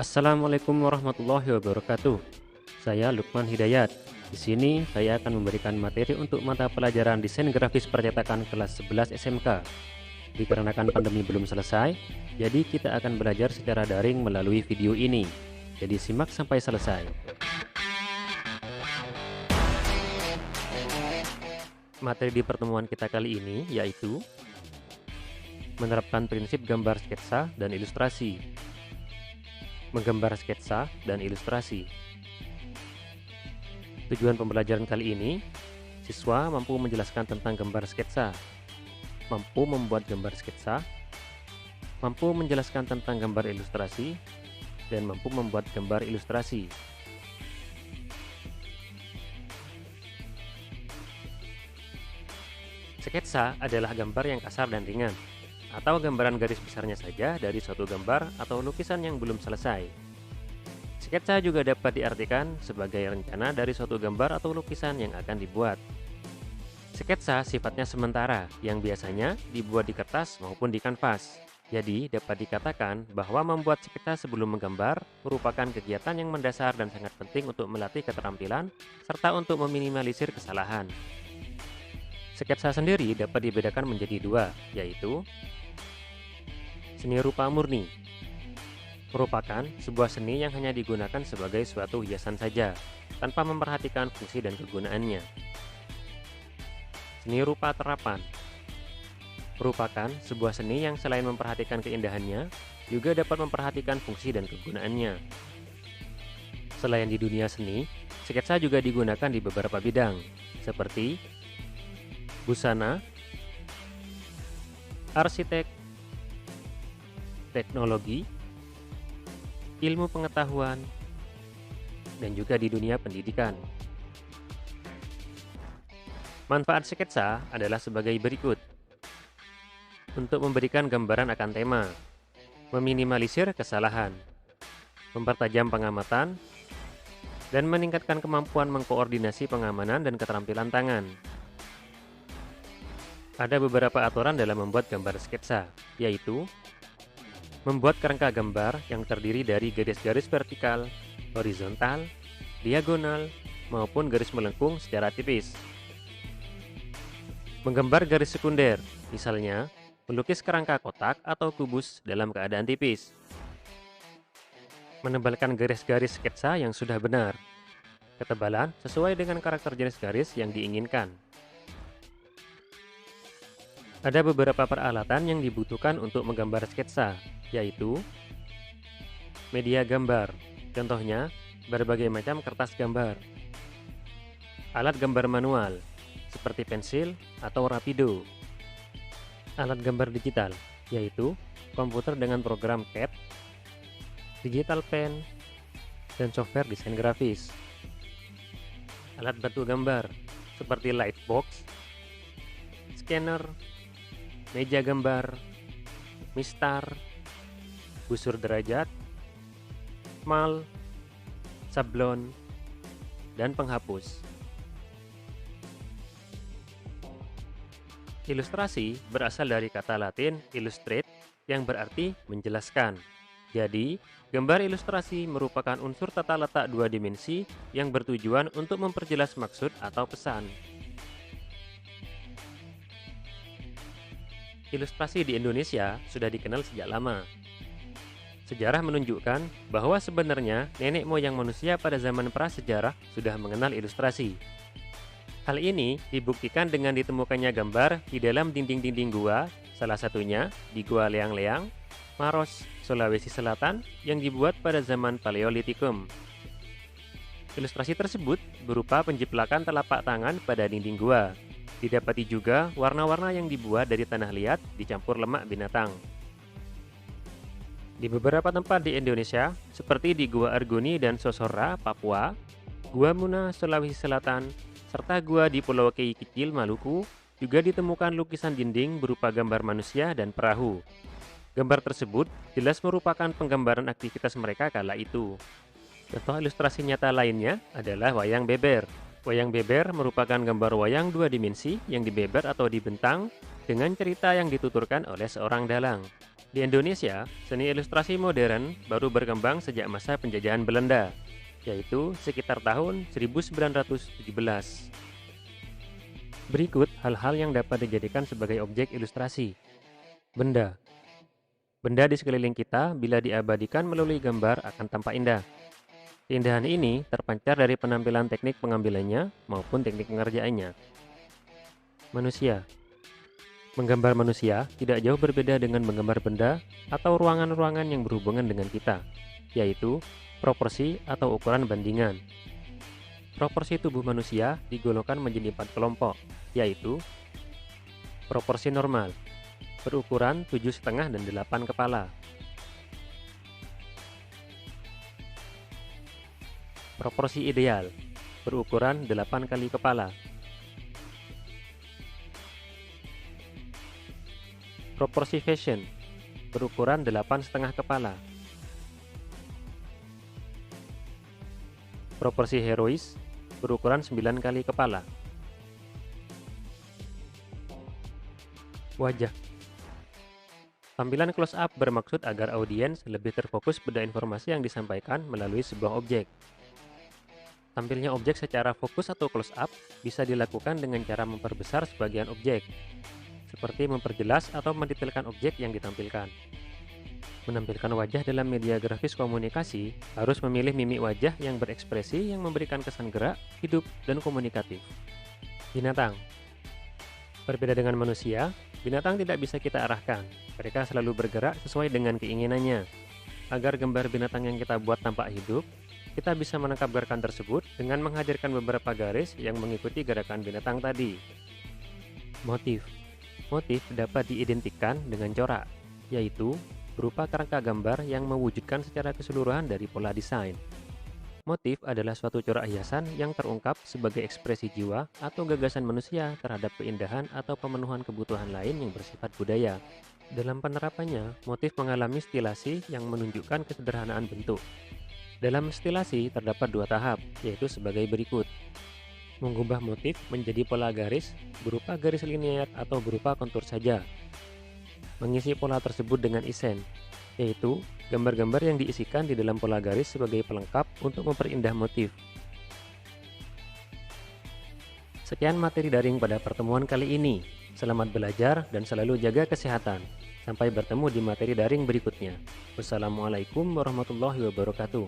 Assalamualaikum warahmatullahi wabarakatuh. Saya Lukman Hidayat. Di sini saya akan memberikan materi untuk mata pelajaran desain grafis percetakan kelas 11 SMK. Dikarenakan pandemi belum selesai, jadi kita akan belajar secara daring melalui video ini. Jadi simak sampai selesai. Materi di pertemuan kita kali ini yaitu menerapkan prinsip gambar sketsa dan ilustrasi. Menggambar sketsa dan ilustrasi. Tujuan pembelajaran kali ini, siswa mampu menjelaskan tentang gambar sketsa, mampu membuat gambar sketsa, mampu menjelaskan tentang gambar ilustrasi, dan mampu membuat gambar ilustrasi. Sketsa adalah gambar yang kasar dan ringan, atau gambaran garis besarnya saja dari suatu gambar atau lukisan yang belum selesai. Sketsa juga dapat diartikan sebagai rencana dari suatu gambar atau lukisan yang akan dibuat. Sketsa sifatnya sementara, yang biasanya dibuat di kertas maupun di kanvas. Jadi, dapat dikatakan bahwa membuat sketsa sebelum menggambar merupakan kegiatan yang mendasar dan sangat penting untuk melatih keterampilan serta untuk meminimalisir kesalahan. Sketsa sendiri dapat dibedakan menjadi dua, yaitu seni rupa murni merupakan sebuah seni yang hanya digunakan sebagai suatu hiasan saja, tanpa memperhatikan fungsi dan kegunaannya. Seni rupa terapan merupakan sebuah seni yang selain memperhatikan keindahannya, juga dapat memperhatikan fungsi dan kegunaannya. Selain di dunia seni, sketsa juga digunakan di beberapa bidang, seperti busana, arsitek, teknologi, ilmu pengetahuan, dan juga di dunia pendidikan. Manfaat sketsa adalah sebagai berikut. Untuk memberikan gambaran akan tema, meminimalisir kesalahan, mempertajam pengamatan, dan meningkatkan kemampuan mengkoordinasi pengamanan dan keterampilan tangan. Ada beberapa aturan dalam membuat gambar sketsa, yaitu membuat kerangka gambar yang terdiri dari garis-garis vertikal, horizontal, diagonal, maupun garis melengkung secara tipis. Menggambar garis sekunder, misalnya melukis kerangka kotak atau kubus dalam keadaan tipis. Menebalkan garis-garis sketsa yang sudah benar. Ketebalan sesuai dengan karakter jenis garis yang diinginkan. Ada beberapa peralatan yang dibutuhkan untuk menggambar sketsa, yaitu media gambar, contohnya berbagai macam kertas gambar, alat gambar manual, seperti pensil atau rapido, alat gambar digital, yaitu komputer dengan program CAD, digital pen, dan software desain grafis, alat bantu gambar, seperti lightbox, scanner, meja gambar, mistar, busur derajat, mal, sablon, dan penghapus. Ilustrasi berasal dari kata Latin illustrate yang berarti menjelaskan. Jadi, gambar ilustrasi merupakan unsur tata letak dua dimensi yang bertujuan untuk memperjelas maksud atau pesan. Ilustrasi di Indonesia sudah dikenal sejak lama. Sejarah menunjukkan bahwa sebenarnya nenek moyang manusia pada zaman prasejarah sudah mengenal ilustrasi. Hal ini dibuktikan dengan ditemukannya gambar di dalam dinding-dinding gua, salah satunya di Gua Leang-Leang, Maros, Sulawesi Selatan yang dibuat pada zaman Paleolitikum. Ilustrasi tersebut berupa penjiplakan telapak tangan pada dinding gua. Didapati juga warna-warna yang dibuat dari tanah liat dicampur lemak binatang. Di beberapa tempat di Indonesia, seperti di Gua Argoni dan Sosora, Papua, Gua Muna, Sulawesi Selatan, serta gua di Pulau Kei Kecil, Maluku, juga ditemukan lukisan dinding berupa gambar manusia dan perahu. Gambar tersebut jelas merupakan penggambaran aktivitas mereka kala itu. Contoh ilustrasi nyata lainnya adalah wayang beber. Wayang beber merupakan gambar wayang dua dimensi yang dibeber atau dibentang dengan cerita yang dituturkan oleh seorang dalang. Di Indonesia, seni ilustrasi modern baru berkembang sejak masa penjajahan Belanda, yaitu sekitar tahun 1917. Berikut hal-hal yang dapat dijadikan sebagai objek ilustrasi. Benda. Benda di sekeliling kita bila diabadikan melalui gambar akan tampak indah. Keindahan ini terpancar dari penampilan teknik pengambilannya maupun teknik pengerjaannya. Manusia. Menggambar manusia tidak jauh berbeda dengan menggambar benda atau ruangan-ruangan yang berhubungan dengan kita, yaitu proporsi atau ukuran bandingan. Proporsi tubuh manusia digolongkan menjadi 4 kelompok, yaitu proporsi normal, berukuran 7,5 dan 8 kepala. Proporsi ideal, berukuran 8 kali kepala. Proporsi fashion, berukuran 8,5 kepala. Proporsi herois, berukuran 9 kali kepala. Wajah. Tampilan close up bermaksud agar audiens lebih terfokus pada informasi yang disampaikan melalui sebuah objek. Tampilnya objek secara fokus atau close up bisa dilakukan dengan cara memperbesar sebagian objek, seperti memperjelas atau mendetailkan objek yang ditampilkan. Menampilkan wajah dalam media grafis komunikasi harus memilih mimik wajah yang berekspresi yang memberikan kesan gerak, hidup, dan komunikatif. Binatang. Berbeda dengan manusia, binatang tidak bisa kita arahkan. Mereka selalu bergerak sesuai dengan keinginannya. Agar gambar binatang yang kita buat tampak hidup, kita bisa menangkap gerakan tersebut dengan menghadirkan beberapa garis yang mengikuti gerakan binatang tadi. Motif. Motif dapat diidentikan dengan corak, yaitu berupa kerangka gambar yang mewujudkan secara keseluruhan dari pola desain. Motif adalah suatu corak hiasan yang terungkap sebagai ekspresi jiwa atau gagasan manusia terhadap keindahan atau pemenuhan kebutuhan lain yang bersifat budaya. Dalam penerapannya, motif mengalami stilasi yang menunjukkan kesederhanaan bentuk. Dalam stilasi terdapat 2 tahap, yaitu sebagai berikut. Mengubah motif menjadi pola garis berupa garis linear atau berupa kontur saja. Mengisi pola tersebut dengan isen, yaitu gambar-gambar yang diisikan di dalam pola garis sebagai pelengkap untuk memperindah motif. Sekian materi daring pada pertemuan kali ini. Selamat belajar dan selalu jaga kesehatan. Sampai bertemu di materi daring berikutnya. Wassalamualaikum warahmatullahi wabarakatuh.